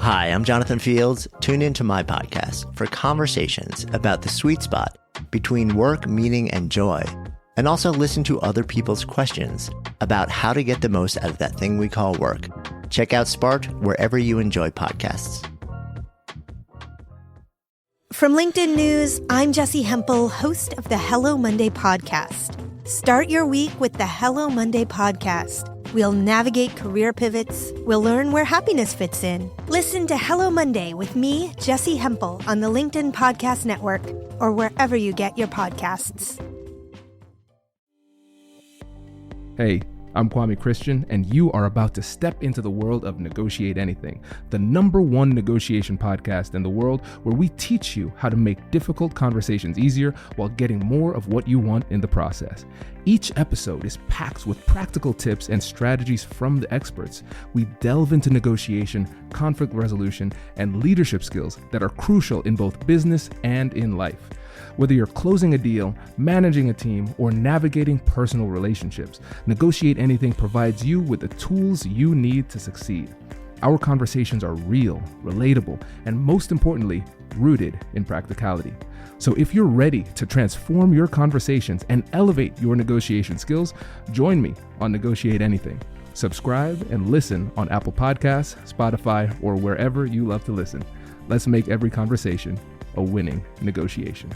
Hi, I'm Jonathan Fields. Tune into my podcast for conversations about the sweet spot between work, meaning, and joy, and also listen to other people's questions about how to get the most out of that thing we call work. Check out Sparked wherever you enjoy podcasts. From LinkedIn News, I'm Jessie Hempel, host of the Hello Monday podcast. Start your week with the Hello Monday podcast. We'll navigate career pivots. We'll learn where happiness fits in. Listen to Hello Monday with me, Jessie Hempel, on the LinkedIn Podcast Network or wherever you get your podcasts. Hey, I'm Kwame Christian, and you are about to step into the world of Negotiate Anything, the #1 negotiation podcast in the world where we teach you how to make difficult conversations easier while getting more of what you want in the process. Each episode is packed with practical tips and strategies from the experts. We delve into negotiation, conflict resolution, and leadership skills that are crucial in both business and in life. Whether you're closing a deal, managing a team, or navigating personal relationships, Negotiate Anything provides you with the tools you need to succeed. Our conversations are real, relatable, and most importantly, rooted in practicality. So if you're ready to transform your conversations and elevate your negotiation skills, join me on Negotiate Anything. Subscribe and listen on Apple Podcasts, Spotify, or wherever you love to listen. Let's make every conversation a winning negotiation.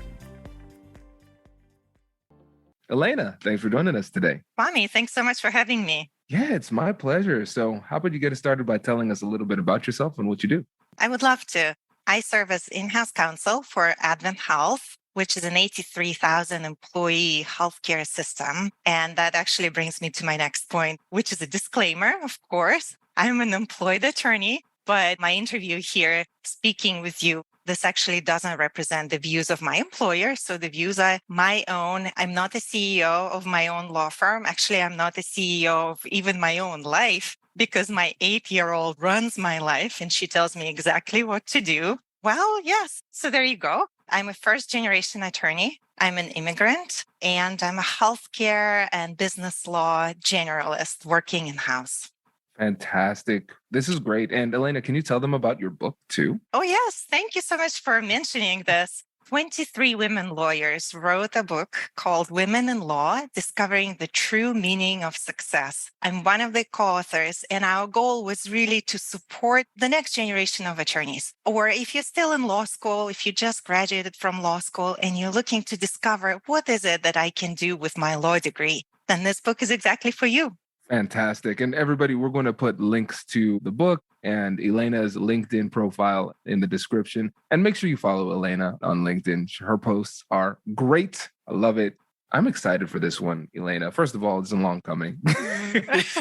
Elena, thanks for joining us today. Kwame, thanks so much for having me. Yeah, it's my pleasure. So how about you get us started by telling us a little bit about yourself and what you do? I would love to. I serve as in-house counsel for AdventHealth, which is an 83,000 employee healthcare system. And that actually brings me to my next point, which is a disclaimer, of course. I'm an employed attorney, but my interview here, speaking with you, this actually doesn't represent the views of my employer. So the views are my own. I'm not the CEO of my own law firm. Actually, I'm not the CEO of even my own life because my 8-year-old runs my life and she tells me exactly what to do. Well, yes. So there you go. I'm a first-generation attorney. I'm an immigrant and I'm a healthcare and business law generalist working in-house. Fantastic. This is great. And Elena, can you tell them about your book too? Oh, yes. Thank you so much for mentioning this. 23 women lawyers wrote a book called Women in Law, Discovering the True Meaning of Success. I'm one of the co-authors, and our goal was really to support the next generation of attorneys. Or if you're still in law school, if you just graduated from law school and you're looking to discover what is it that I can do with my law degree, then this book is exactly for you. Fantastic. And everybody, we're going to put links to the book and Elena's LinkedIn profile in the description. And make sure you follow Elena on LinkedIn. Her posts are great. I love it. I'm excited for this one, Elena. First of all, it's a long coming. It's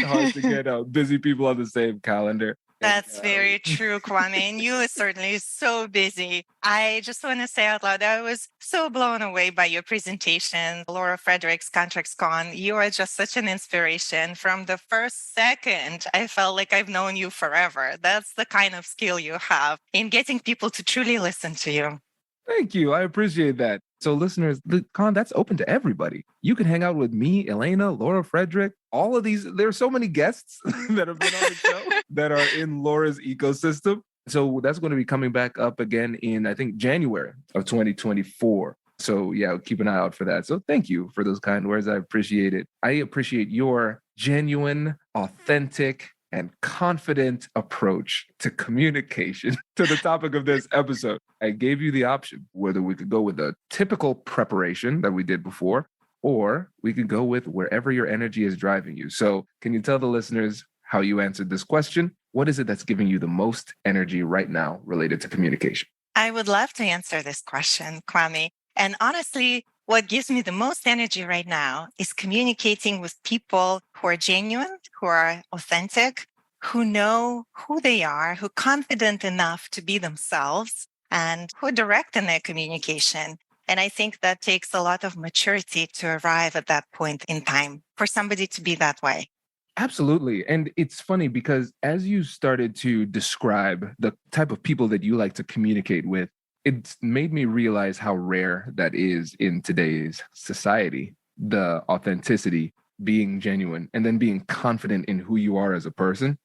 hard to get busy people on the same calendar. That's very true, Kwame. And you are certainly so busy. I just want to say out loud, I was so blown away by your presentation. Laura Frederick's Contracts Con, you are just such an inspiration. From the first second, I felt like I've known you forever. That's the kind of skill you have in getting people to truly listen to you. Thank you. I appreciate that. So listeners, the con, that's open to everybody. You can hang out with me, Elena, Laura Frederick, all of these. There are so many guests that have been on the show that are in Laura's ecosystem. So that's going to be coming back up again in, I think, January of 2024. So yeah, keep an eye out for that. So thank you for those kind words. I appreciate it. I appreciate your genuine, authentic, and confident approach to communication to the topic of this episode. I gave you the option whether we could go with the typical preparation that we did before, or we could go with wherever your energy is driving you. So can you tell the listeners how you answered this question? What is it that's giving you the most energy right now related to communication? I would love to answer this question, Kwame. And honestly, what gives me the most energy right now is communicating with people who are genuine, who are authentic, who know who they are, who are confident enough to be themselves, and who are direct in their communication. And I think that takes a lot of maturity to arrive at that point in time for somebody to be that way. Absolutely. And it's funny because as you started to describe the type of people that you like to communicate with, it's made me realize how rare that is in today's society. The authenticity, being genuine, and then being confident in who you are as a person.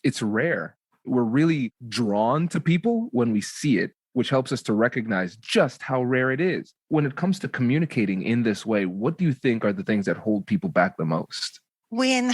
It's rare. We're really drawn to people when we see it, which helps us to recognize just how rare it is. When it comes to communicating in this way, what do you think are the things that hold people back the most? When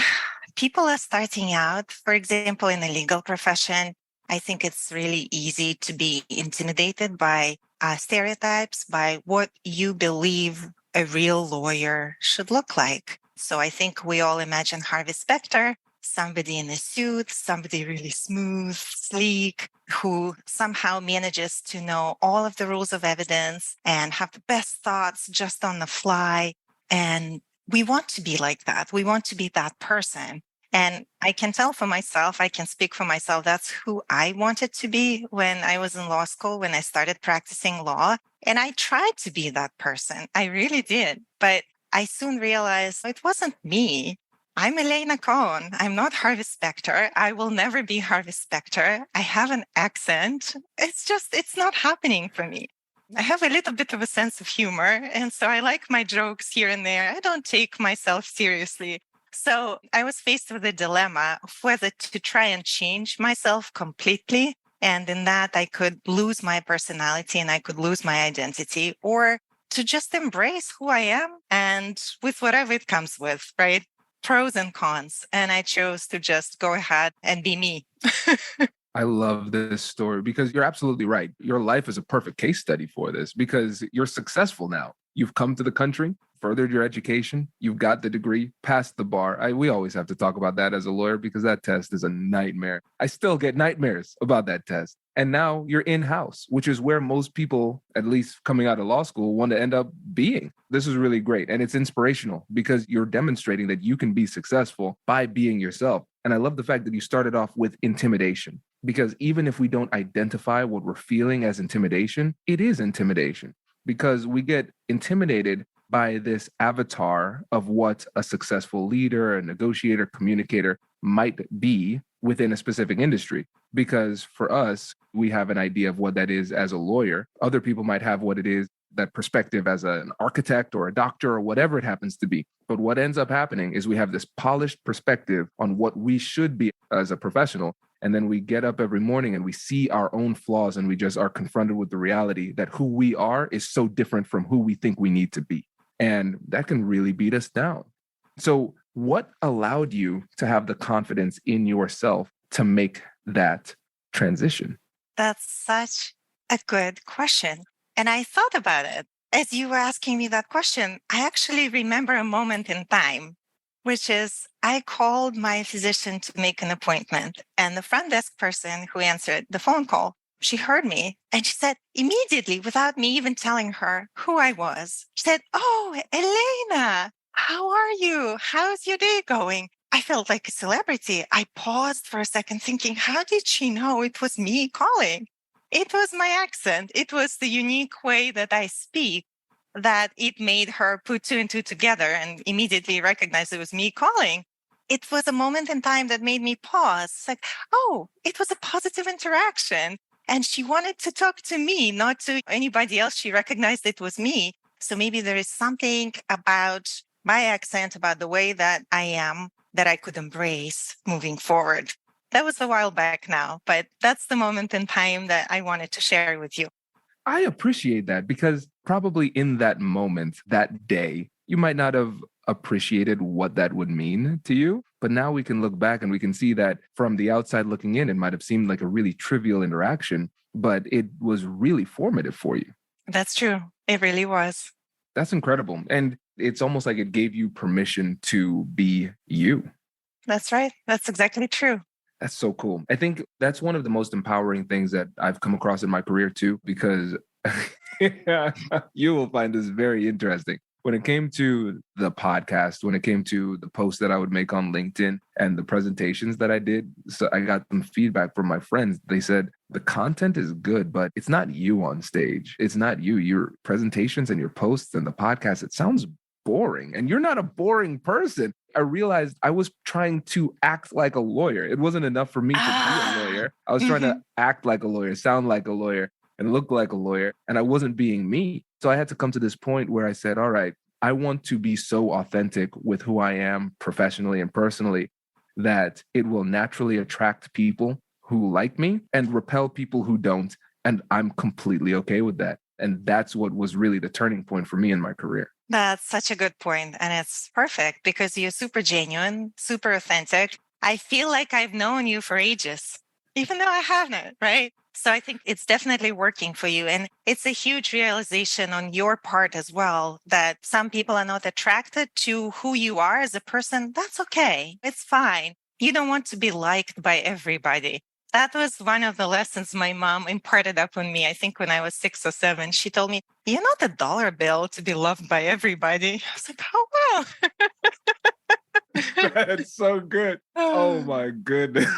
people are starting out, for example, in the legal profession, I think it's really easy to be intimidated by stereotypes, by what you believe a real lawyer should look like. So I think we all imagine Harvey Specter, somebody in a suit, somebody really smooth, sleek, who somehow manages to know all of the rules of evidence and have the best thoughts just on the fly. And we want to be like that. We want to be that person. And I can tell for myself, I can speak for myself, that's who I wanted to be when I was in law school, when I started practicing law. And I tried to be that person. I really did. But I soon realized it wasn't me. I'm Elena Kohn. I'm not Harvey Specter. I will never be Harvey Specter. I have an accent. It's not happening for me. I have a little bit of a sense of humor. And so I like my jokes here and there. I don't take myself seriously. So I was faced with a dilemma of whether to try and change myself completely. And in that, I could lose my personality and I could lose my identity, or to just embrace who I am and with whatever it comes with, right? Pros and cons. And I chose to just go ahead and be me. I love this story because you're absolutely right. Your life is a perfect case study for this because you're successful now. You've come to the country, furthered your education, you've got the degree, passed the bar. We always have to talk about that as a lawyer because that test is a nightmare. I still get nightmares about that test. And now you're in-house, which is where most people, at least coming out of law school, want to end up being. This is really great. And it's inspirational because you're demonstrating that you can be successful by being yourself. And I love the fact that you started off with intimidation, because even if we don't identify what we're feeling as intimidation, it is intimidation because we get intimidated by this avatar of what a successful leader, a negotiator, communicator might be within a specific industry. Because for us, we have an idea of what that is as a lawyer. Other people might have what it is, that perspective as an architect or a doctor or whatever it happens to be. But what ends up happening is we have this polished perspective on what we should be as a professional. And then we get up every morning and we see our own flaws and we just are confronted with the reality that who we are is so different from who we think we need to be. And that can really beat us down. So what allowed you to have the confidence in yourself to make that transition? That's such a good question. And I thought about it. As you were asking me that question, I actually remember a moment in time, which is I called my physician to make an appointment. And the front desk person who answered the phone call, she heard me and she said immediately, without me even telling her who I was, she said, "Oh, Elena, how are you? How's your day going?" I felt like a celebrity. I paused for a second thinking, how did she know it was me calling? It was my accent. It was the unique way that I speak that it made her put two and two together and immediately recognize it was me calling. It was a moment in time that made me pause. It's like, oh, it was a positive interaction. And she wanted to talk to me, not to anybody else. She recognized it was me. So maybe there is something about my accent, about the way that I am, that I could embrace moving forward. That was a while back now, but that's the moment in time that I wanted to share with you. I appreciate that because probably in that moment, that day, you might not have appreciated what that would mean to you. But now we can look back and we can see that from the outside looking in, it might have seemed like a really trivial interaction, but it was really formative for you. That's true. It really was. That's incredible. And it's almost like it gave you permission to be you. That's right. That's exactly true. That's so cool. I think that's one of the most empowering things that I've come across in my career too, because you will find this very interesting. When it came to the podcast, when it came to the posts that I would make on LinkedIn and the presentations that I did, so I got some feedback from my friends. They said, the content is good, but it's not you on stage. It's not you. Your presentations and your posts and the podcast, it sounds boring. And you're not a boring person. I realized I was trying to act like a lawyer. It wasn't enough for me to be a lawyer. I was trying to act like a lawyer, sound like a lawyer, and look like a lawyer. And I wasn't being me. So I had to come to this point where I said, all right, I want to be so authentic with who I am professionally and personally that it will naturally attract people who like me and repel people who don't. And I'm completely okay with that. And that's what was really the turning point for me in my career. That's such a good point. And it's perfect because you're super genuine, super authentic. I feel like I've known you for ages, even though I haven't, right? So I think it's definitely working for you. And it's a huge realization on your part as well that some people are not attracted to who you are as a person. That's okay. It's fine. You don't want to be liked by everybody. That was one of the lessons my mom imparted upon me, I think when I was 6 or 7. She told me, you're not a dollar bill to be loved by everybody. I was like, oh, wow. That's so good. Oh, my goodness.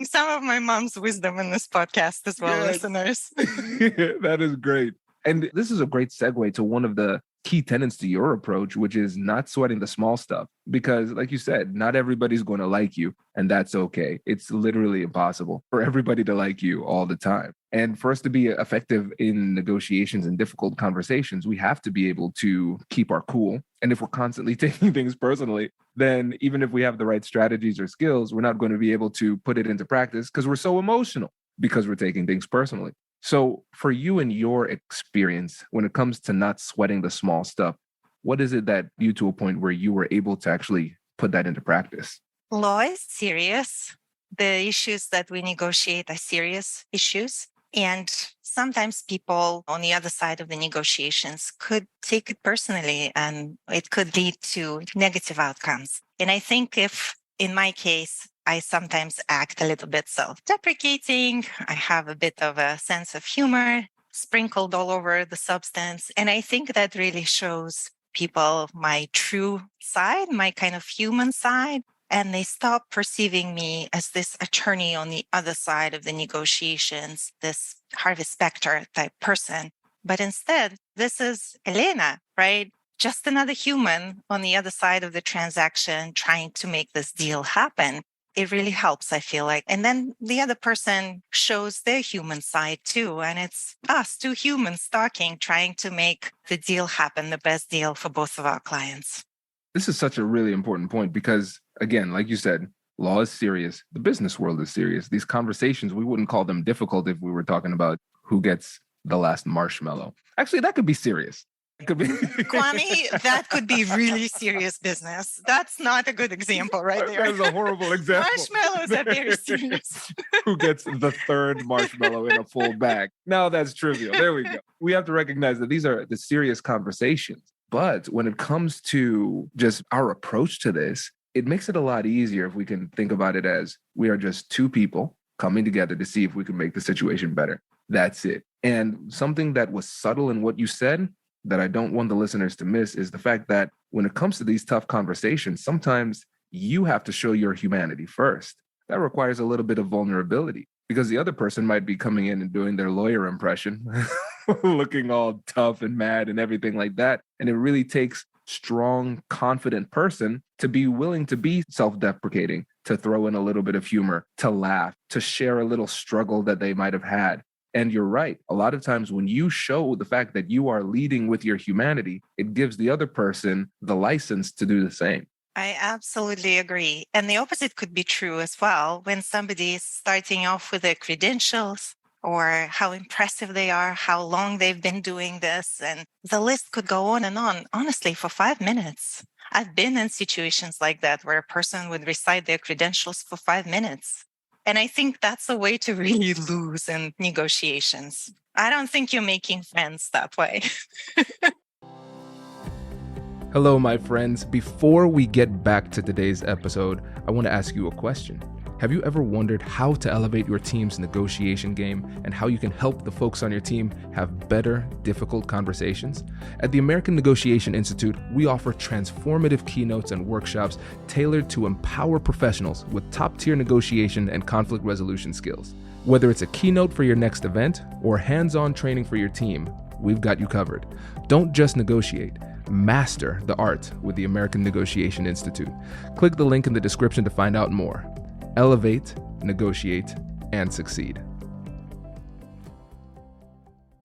Some of my mom's wisdom in this podcast as well, listeners. That is great. And this is a great segue to one of the key tenets to your approach, which is not sweating the small stuff. Because like you said, not everybody's going to like you, and that's okay. It's literally impossible for everybody to like you all the time. And for us to be effective in negotiations and difficult conversations, we have to be able to keep our cool. And if we're constantly taking things personally, then even if we have the right strategies or skills, we're not going to be able to put it into practice because we're so emotional because we're taking things personally. So for you and your experience, when it comes to not sweating the small stuff, what is it that you to a point where you were able to actually put that into practice? Law is serious. The issues that we negotiate are serious issues. And sometimes people on the other side of the negotiations could take it personally, and it could lead to negative outcomes. And I think if, in my case, I sometimes act a little bit self-deprecating, I have a bit of a sense of humor sprinkled all over the substance. And I think that really shows people my true side, my kind of human side. And they stop perceiving me as this attorney on the other side of the negotiations, this Harvey Specter type person. But instead, this is Elena, right? Just another human on the other side of the transaction trying to make this deal happen. It really helps, I feel like. And then the other person shows their human side too. And it's us, two humans talking, trying to make the deal happen, the best deal for both of our clients. This is such a really important point because, again, like you said, law is serious. The business world is serious. These conversations, we wouldn't call them difficult if we were talking about who gets the last marshmallow. Actually, that could be serious. It could be. Kwame, that could be really serious business. That's not a good example right there. That is a horrible example. Marshmallows are very serious. Who gets the third marshmallow in a full bag? Now that's trivial. There we go. We have to recognize that these are the serious conversations. But when it comes to just our approach to this, it makes it a lot easier if we can think about it as we are just two people coming together to see if we can make the situation better. That's it. And something that was subtle in what you said that I don't want the listeners to miss is the fact that when it comes to these tough conversations, sometimes you have to show your humanity first. That requires a little bit of vulnerability because the other person might be coming in and doing their lawyer impression, looking all tough and mad and everything like that. And it really takes strong, confident person to be willing to be self-deprecating, to throw in a little bit of humor, to laugh, to share a little struggle that they might have had. And you're right. A lot of times when you show the fact that you are leading with your humanity, it gives the other person the license to do the same. I absolutely agree. And the opposite could be true as well. When somebody is starting off with their credentials or how impressive they are, how long they've been doing this, and the list could go on and on, honestly, for 5 minutes. I've been in situations like that where a person would recite their credentials for 5 minutes. And I think that's a way to really lose in negotiations. I don't think you're making friends that way. Hello, my friends. Before we get back to today's episode, I want to ask you a question. Have you ever wondered how to elevate your team's negotiation game and how you can help the folks on your team have better, difficult conversations? At the American Negotiation Institute, we offer transformative keynotes and workshops tailored to empower professionals with top-tier negotiation and conflict resolution skills. Whether it's a keynote for your next event or hands-on training for your team, we've got you covered. Don't just negotiate. Master the art with the American Negotiation Institute. Click the link in the description to find out more. Elevate, negotiate, and succeed.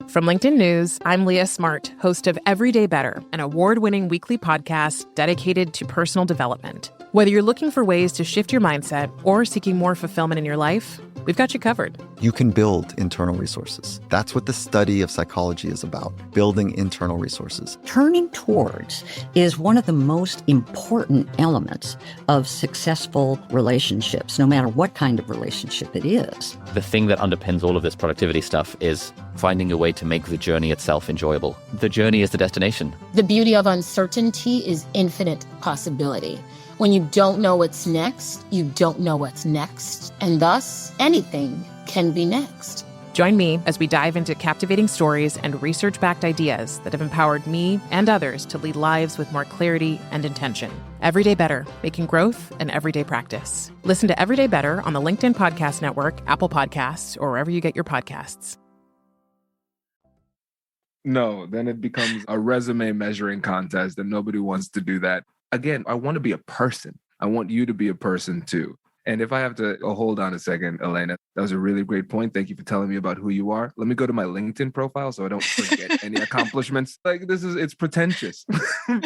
From LinkedIn News, I'm Leah Smart, host of Everyday Better, an award-winning weekly podcast dedicated to personal development. Whether you're looking for ways to shift your mindset or seeking more fulfillment in your life, we've got you covered. You can build internal resources. That's what the study of psychology is about, building internal resources. Turning towards is one of the most important elements of successful relationships, no matter what kind of relationship it is. The thing that underpins all of this productivity stuff is finding a way to make the journey itself enjoyable. The journey is the destination. The beauty of uncertainty is infinite possibility. When you don't know what's next, you don't know what's next. And thus, anything can be next. Join me as we dive into captivating stories and research-backed ideas that have empowered me and others to lead lives with more clarity and intention. Everyday Better, making growth an everyday practice. Listen to Everyday Better on the LinkedIn Podcast Network, Apple Podcasts, or wherever you get your podcasts. No, then it becomes a resume measuring contest and nobody wants to do that. Again, I want to be a person. I want you to be a person too. And if I have to hold on a second, Elena, that was a really great point. Thank you for telling me about who you are. Let me go to my LinkedIn profile so I don't forget any accomplishments. It's pretentious. I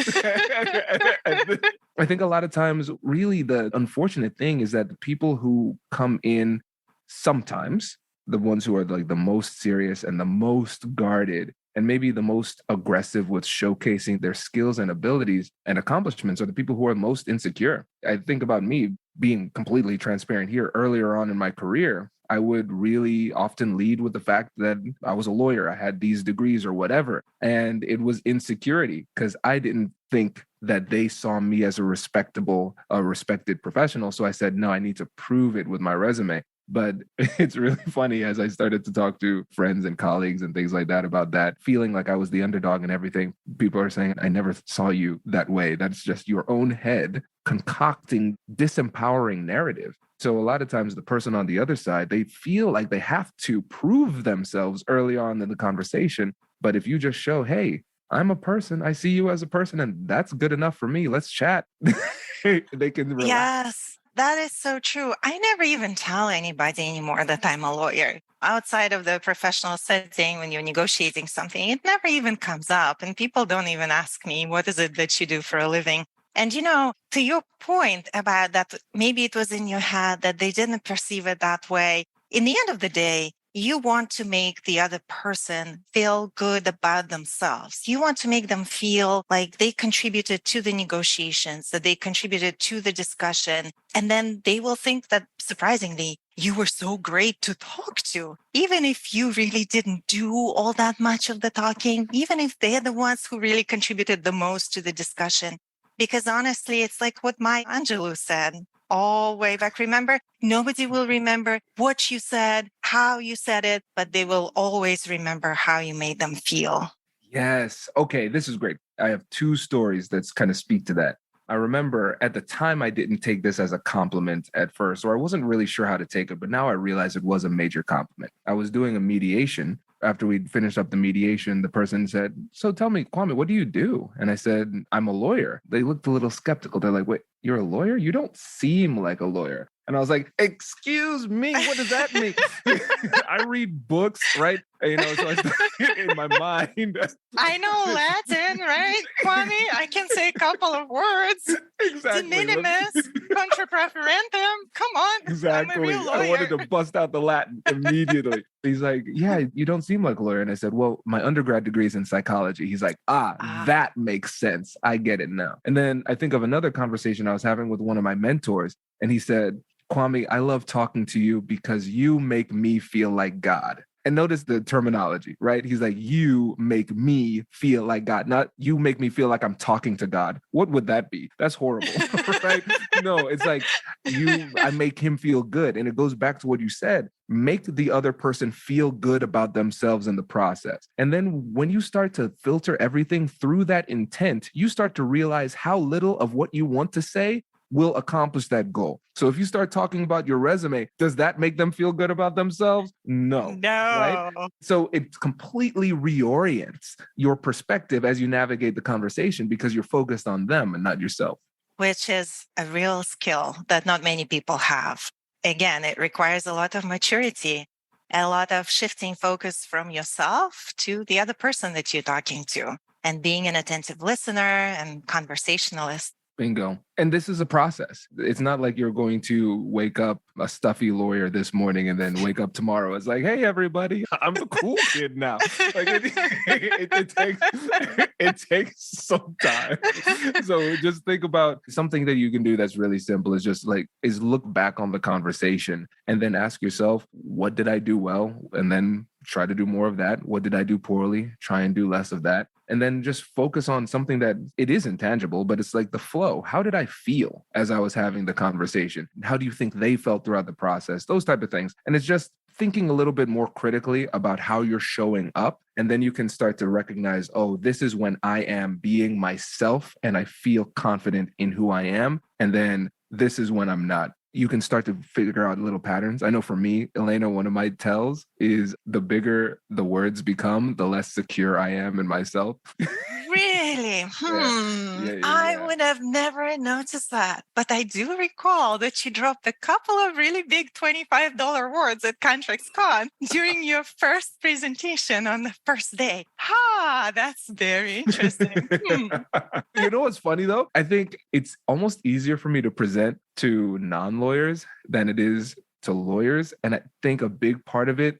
think a lot of times, really the unfortunate thing is that the people who come in sometimes, the ones who are like the most serious and the most guarded, and maybe the most aggressive with showcasing their skills and abilities and accomplishments are the people who are most insecure. I think about me being completely transparent here. Earlier on in my career, I would really often lead with the fact that I was a lawyer. I had these degrees or whatever. And it was insecurity because I didn't think that they saw me as a respected professional. So I said, no, I need to prove it with my resume. But it's really funny as I started to talk to friends and colleagues and things like that about that, feeling like I was the underdog and everything. People are saying, I never saw you that way. That's just your own head concocting disempowering narrative. So a lot of times the person on the other side, they feel like they have to prove themselves early on in the conversation. But if you just show, hey, I'm a person, I see you as a person, and that's good enough for me. Let's chat. They can relax. Yes. That is so true. I never even tell anybody anymore that I'm a lawyer. Outside of the professional setting, when you're negotiating something, it never even comes up. And people don't even ask me, what is it that you do for a living? And, to your point about that, maybe it was in your head that they didn't perceive it that way. In the end of the day, you want to make the other person feel good about themselves. You want to make them feel like they contributed to the negotiations, that they contributed to the discussion. And then they will think that, surprisingly, you were so great to talk to, even if you really didn't do all that much of the talking, even if they're the ones who really contributed the most to the discussion. Because honestly, it's like what Maya Angelou said all the way back. Remember, nobody will remember what you said, how you said it, but they will always remember how you made them feel. Yes. Okay, this is great. I have two stories that kind of speak to that. I remember at the time I didn't take this as a compliment at first, or I wasn't really sure how to take it, but now I realize it was a major compliment. I was doing a mediation. After we'd finished up the mediation, the person said, so tell me, Kwame, what do you do? And I said, I'm a lawyer. They looked a little skeptical. They're like, wait, you're a lawyer? You don't seem like a lawyer. And I was like, excuse me, what does that mean? I read books, right? So I started in my mind. I know Latin, right, Kwame? I can say a couple of words. Exactly. De minimis, contra preferentum. Come on. Exactly. I'm a real lawyer. I wanted to bust out the Latin immediately. He's like, yeah, you don't seem like a lawyer. And I said, well, my undergrad degree is in psychology. He's like, that makes sense. I get it now. And then I think of another conversation I was having with one of my mentors. And he said, Kwame, I love talking to you because you make me feel like God. And notice the terminology, right? He's like, you make me feel like God, not you make me feel like I'm talking to God. What would that be? That's horrible, right? No, it's like I make him feel good. And it goes back to what you said. Make the other person feel good about themselves in the process. And then when you start to filter everything through that intent, you start to realize how little of what you want to say will accomplish that goal. So if you start talking about your resume, does that make them feel good about themselves? No. Right? So it completely reorients your perspective as you navigate the conversation because you're focused on them and not yourself. Which is a real skill that not many people have. Again, it requires a lot of maturity, a lot of shifting focus from yourself to the other person that you're talking to, and being an attentive listener and conversationalist. Bingo. And this is a process. It's not like you're going to wake up a stuffy lawyer this morning and then wake up tomorrow. It's like, hey, everybody, I'm a cool kid now. Like it takes some time. So just think about something that you can do that's really simple is look back on the conversation and then ask yourself, what did I do well? And then try to do more of that. What did I do poorly? Try and do less of that. And then just focus on something that it is intangible, but it's like the flow. How did I feel as I was having the conversation? How do you think they felt throughout the process? Those type of things. And it's just thinking a little bit more critically about how you're showing up. And then you can start to recognize, oh, this is when I am being myself and I feel confident in who I am. And then this is when I'm not. You can start to figure out little patterns. I know for me, Elena, one of my tells is the bigger the words become, the less secure I am in myself. Really? Yeah. I would have never noticed that. But I do recall that you dropped a couple of really big $25 words at Contracts Con during your first presentation on the first day. That's very interesting. You know what's funny though? I think it's almost easier for me to present to non-lawyers than it is to lawyers. And I think a big part of it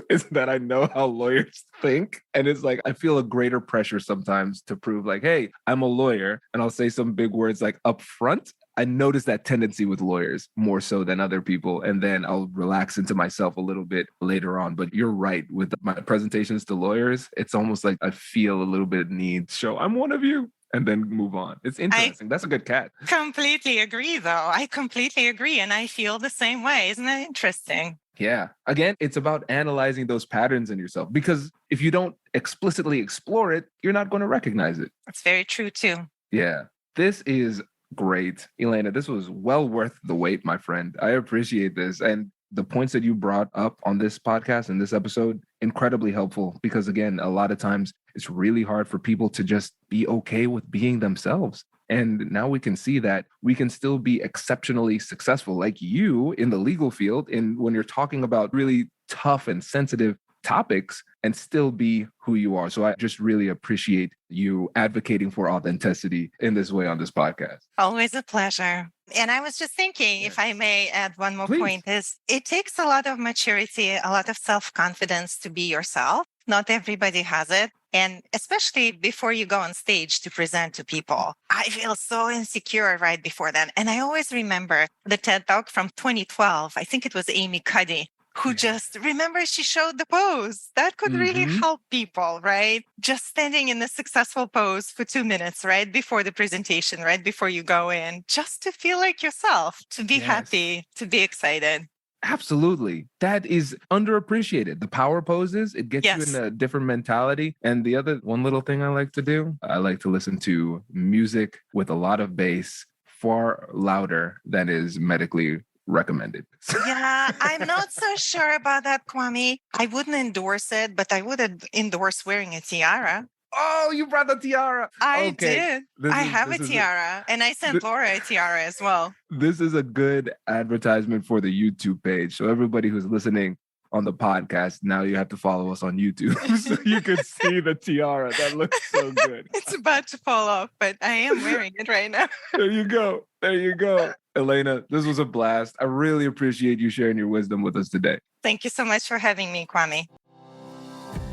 is that I know how lawyers think. And it's like, I feel a greater pressure sometimes to prove like, hey, I'm a lawyer. And I'll say some big words like up front. I notice that tendency with lawyers more so than other people. And then I'll relax into myself a little bit later on. But you're right. With my presentations to lawyers, it's almost like I feel a little bit need to show I'm one of you. And then move on. It's interesting. That's a good cat. Completely agree, though. I completely agree. And I feel the same way. Isn't that interesting? Yeah. Again, it's about analyzing those patterns in yourself, because if you don't explicitly explore it, you're not going to recognize it. That's very true, too. Yeah. This is great. Elena, this was well worth the wait, my friend. I appreciate this. And the points that you brought up on this podcast and this episode, incredibly helpful, because again, a lot of times it's really hard for people to just be okay with being themselves. And now we can see that we can still be exceptionally successful, like you in the legal field, and when you're talking about really tough and sensitive topics, and still be who you are. So I just really appreciate you advocating for authenticity in this way on this podcast. Always a pleasure. And I was just thinking, if I may add one more point, is it takes a lot of maturity, a lot of self-confidence to be yourself. Not everybody has it. And especially before you go on stage to present to people, I feel so insecure right before that. And I always remember the TED Talk from 2012. I think it was Amy Cuddy, who just, remember, she showed the pose. That could really help people, right? Just standing in the successful pose for 2 minutes, right? Before the presentation, right? Before you go in, just to feel like yourself, to be happy, to be excited. Absolutely. That is underappreciated. The power poses, it gets you in a different mentality. And the other one little thing I like to do, I like to listen to music with a lot of bass, far louder than is medically recommended. Yeah, I'm not so sure about that, Kwame. I wouldn't endorse it, but I would endorse wearing a tiara. Oh, you brought the tiara. I did. I have a tiara, and I sent Laura a tiara as well. This is a good advertisement for the YouTube page. So everybody who's listening on the podcast, now you have to follow us on YouTube so you can see the tiara. That looks so good. It's about to fall off, but I am wearing it right now. There you go. There you go. Elena, this was a blast. I really appreciate you sharing your wisdom with us today. Thank you so much for having me, Kwame.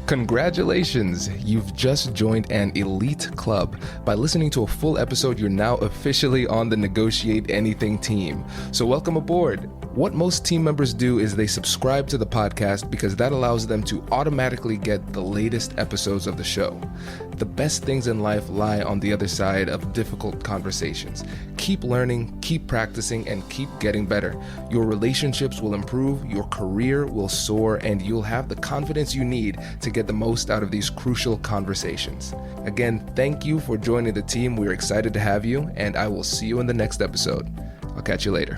Congratulations! You've just joined an elite club. By listening to a full episode, you're now officially on the Negotiate Anything team. So welcome aboard. What most team members do is they subscribe to the podcast because that allows them to automatically get the latest episodes of the show. The best things in life lie on the other side of difficult conversations. Keep learning, keep practicing, and keep getting better. Your relationships will improve, your career will soar, and you'll have the confidence you need to get the most out of these crucial conversations. Again, thank you for joining the team. We're excited to have you, and I will see you in the next episode. I'll catch you later.